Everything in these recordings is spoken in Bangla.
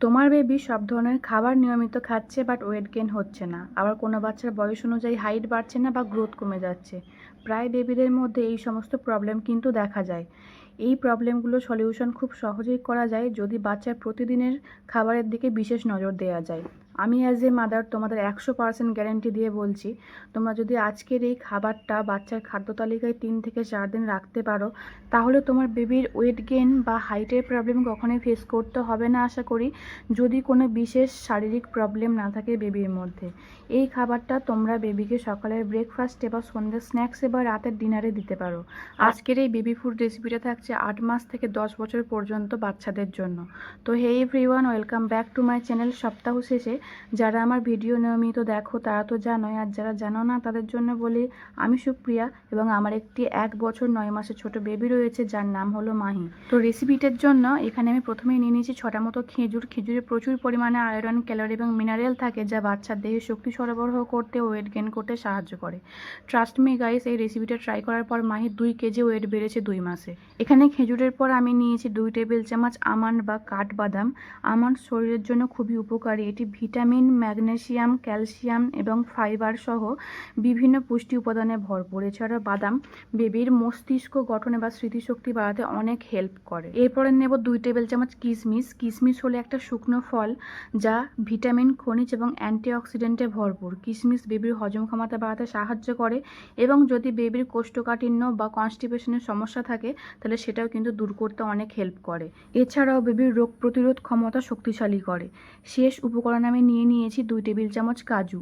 তোমার বেবি সব ধরনের খাবার নিয়মিত খাচ্ছে বাট ওয়েট গেইন হচ্ছে না, আবার কোনো বাচ্চার বয়স অনুযায়ী হাইট বাড়ছে না বা গ্রোথ কমে যাচ্ছে। প্রায় বেবিদের মধ্যে এই সমস্ত প্রবলেম কিন্তু দেখা যায়। এই প্রবলেমগুলো সলিউশন খুব সহজেই করা যায় যদি বাচ্চার প্রতিদিনের খাবারের দিকে বিশেষ নজর দেওয়া যায়। আমি অ্যাজ এ মাদার তোমাদের 100% গ্যারেন্টি দিয়ে বলছি, তোমরা যদি আজকের এই খাবারটা বাচ্চার খাদ্য তালিকায় 3 থেকে 4 দিন রাখতে পারো, তাহলে তোমার বেবির ওয়েট গেইন বা হাইটের প্রবলেম কখনোই ফেস করতে হবে না আশা করি, যদি কোনো বিশেষ শারীরিক প্রবলেম না থাকে বেবির মধ্যে। এই খাবারটা তোমরা বেবিকে সকালের ব্রেকফাস্টে বা সন্ধ্যের স্ন্যাক্সে বা রাতের ডিনারে দিতে পারো। আজকের এই বেবি ফুড রেসিপিটা থাকছে 8 মাস থেকে 10 বছর পর্যন্ত বাচ্চাদের জন্য। তো hey everyone, welcome back to my channel. সপ্তাহ শেষে যারা আমার ভিডিও নিয়মিত দেখো তারা তো জানোই, আর যারা জানো না তাদের জন্য বলি, আমি সুপ্রিয়া এবং আমার একটি 1 বছর 9 মাসের ছোট বেবি রয়েছে যার নাম হলো মাহি। তো রেসিপিটার জন্য এখানে আমি প্রথমেই নিয়ে নিয়েছি 6টা মতো খেজুরে প্রচুর পরিমাণে আয়রন, ক্যালোরি এবং মিনারেল থাকে যা বাচ্চার দেহে শক্তি সরবরাহ করতে, ওয়েট গেইন করতে সাহায্য করে। ট্রাস্ট মি গাইস, এই রেসিপিটা ট্রাই করার পর মাহি 2 কেজি ওয়েট বেড়েছে 2 মাসে। এখানে খেজুরের পর আমি নিয়েছি 2 টেবিল চামচ আমন্ড বা কাঠবাদাম। আমন্ড শরীরের জন্য খুবই উপকারী, এটি ভিটামিন, ম্যাগনেসিয়াম, ক্যালসিয়াম এবং ফাইবার সহ বিভিন্ন পুষ্টি উপাদানে ভরপুর। এছাড়াও বাদাম বেবির মস্তিষ্ক গঠনে বা স্মৃতিশক্তি বাড়াতে অনেক হেল্প করে। এরপরে নেব 2 টেবিল চামচ কিশমিশ। কিশমিশ হলো একটা শুকনো ফল যা ভিটামিন, খনিজ এবং অ্যান্টিঅক্সিডেন্টে ভরপুর। কিশমিশ বেবির হজম ক্ষমতা বাড়াতে সাহায্য করে এবং যদি বেবির কোষ্ঠকাঠিন্য বা কনস্টিপেশনের সমস্যা থাকে তাহলে সেটাও কিন্তু দূর করতে অনেক হেল্প করে। এছাড়াও বেবির রোগ প্রতিরোধ ক্ষমতা শক্তিশালী করে। শেষ উপকরণ আমি নিয়ে নিয়েছি 2 টেবিল চামচ কাজু।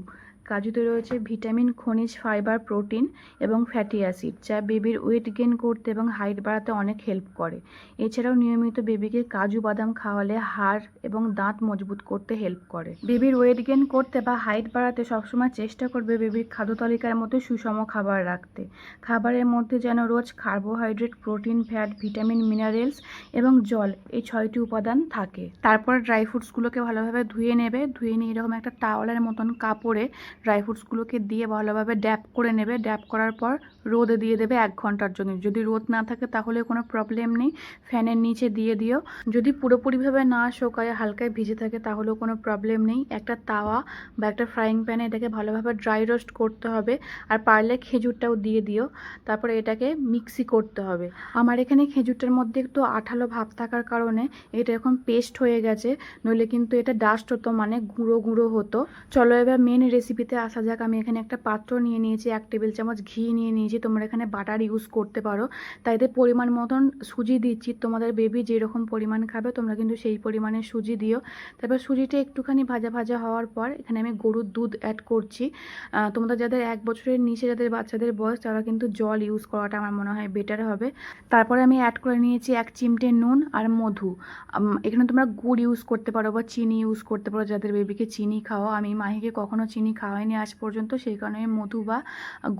কাজুতে রয়েছে ভিটামিন, খনিজ, ফাইবার, প্রোটিন এবং ফ্যাটি অ্যাসিড যা বেবির ওয়েট গেইন করতে এবং হাইট বাড়াতে অনেক হেল্প করে। এছাড়াও নিয়মিত বেবিকে কাজু বাদাম খাওয়ালে হাড় এবং দাঁত মজবুত করতে হেল্প করে। বেবির ওয়েট গেইন করতে বা হাইট বাড়াতে সবসময় চেষ্টা করবে বেবির খাদ্য তালিকার মধ্যে সুষম খাবার রাখতে। খাবারের মধ্যে যেন রোজ carbohydrate, protein, fat, vitamin, minerals এবং জল, এই 6টি উপাদান থাকে। তারপর ড্রাই ফ্রুটসগুলোকে ভালোভাবে ধুয়ে নেবে। ধুয়ে নিয়ে এরকম একটা টাওয়ালের মতন কাপড়ে ড্রাই ফ্রুটসগুলোকে দিয়ে ভালোভাবে ড্যাপ করে নেবে। ড্যাপ করার পর রোদে দিয়ে দেবে 1 ঘন্টার জন্য। যদি রোদ না থাকে তাহলে কোনো প্রবলেম নেই, ফ্যানের নিচে দিয়ে দিও। যদি পুরোপুরিভাবে না শুকায়, হালকায় ভিজে থাকে তাহলেও কোনো প্রবলেম নেই। একটা তাওয়া বা একটা ফ্রাইং প্যানে এটাকে ভালোভাবে ড্রাই রোস্ট করতে হবে, আর পারলে খেজুরটাও দিয়ে দিও। তারপরে এটাকে মিক্সি করতে হবে। আমার এখানে খেজুরটার মধ্যে একটু আঠালো ভাব থাকার কারণে এটা এখন পেস্ট হয়ে গেছে, নইলে কিন্তু এটা ডাস্ট হতো, মানে গুঁড়ো গুঁড়ো হতো। চলো এবার মেন রেসিপিতে আসা যাক। আমি এখানে একটা পাত্র নিয়ে নিয়েছি, 1 টেবিল চামচ ঘি নিয়ে নিয়েছি। তোমরা এখানে বাটার ইউজ করতে পারো। তাইতে পরিমাণ মতন সুজি দিচ্ছি। তোমাদের বেবি যেরকম পরিমাণ খাবে তোমরা কিন্তু সেই পরিমাণে সুজি দিও। তারপর সুজিটা একটুখানি ভাজা ভাজা হওয়ার পর এখানে আমি গরুর দুধ অ্যাড করছি। তোমাদের যাদের 1 বছরের নিচে যাদের বাচ্চাদের বয়স তারা কিন্তু জল ইউজ করাটা আমার মনে হয় বেটার হবে। তারপরে আমি অ্যাড করে নিয়েছি 1 চিমটে নুন আর মধু। এখানে তোমরা গুড় ইউজ করতে পারো বা চিনি ইউজ করতে পারো যাদের বেবিকে চিনি খাওয়া। আমি মাহিকে কখনো চিনি খাওয়াইনি আজ পর্যন্ত, সেই কারণে আমি মধু বা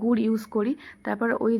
গুড় ইউজ করি। তারপর ওই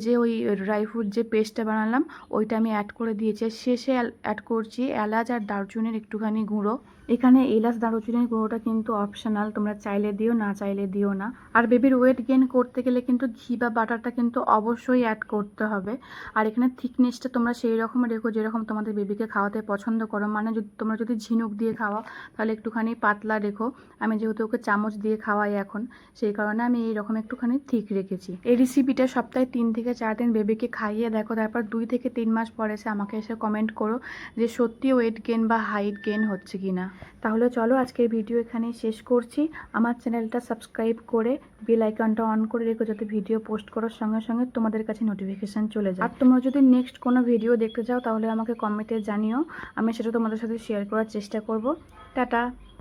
ড্রাই ফ্রুট যে পেস্টটা বানালাম ওইটা আমি অ্যাড করে দিয়েছি। শেষে অ্যাড করছি এলাচ আর দারুচিনির একটুখানি গুঁড়ো। এখানে এলাচ দারুচিনির গুঁড়োটা কিন্তু অপশনাল, তোমরা চাইলে দিও, না চাইলে দিও না। আর বেবির ওয়েট গেইন করতে গেলে কিন্তু ঘি বা বাটারটা কিন্তু অবশ্যই অ্যাড করতে হবে। আর এখানে থিকনেসটা তোমরা সেই রকম রেখো যেরকম তোমাদের বেবিকে খাওয়াতে পছন্দ করো। মানে তোমরা যদি ঝিনুক দিয়ে খাওয়াও তাহলে একটুখানি পাতলা রেখো। আমি যেহেতু ওকে চামচ দিয়ে খাওয়াই এখন, সেই কারণে আমি এইরকম একটুখানি থিক রেখেছি। এই রেসিপিটা সপ্তাহে 3 থেকে 4 দিন বেবিকে খাইয়ে দেখো, তারপর 2 থেকে 3 মাস পরে এসে আমাকে এসে কমেন্ট করো যে সত্যি ওয়েট গেইন বা হাইট গেইন হচ্ছে কিনা। তাহলে চলো আজকের ভিডিও এখানেই শেষ করছি। আমার চ্যানেলটা সাবস্ক্রাইব করে বেল আইকনটা অন করে রেখো যাতে ভিডিও পোস্ট করার সঙ্গে সঙ্গে তোমাদের কাছে নোটিফিকেশান চলে যায়। আর তোমরা যদি নেক্সট কোনো ভিডিও দেখতে চাও তাহলে আমাকে কমেন্টে জানিও, আমি সেটা তোমাদের সাথে শেয়ার করার চেষ্টা করব। টাটা।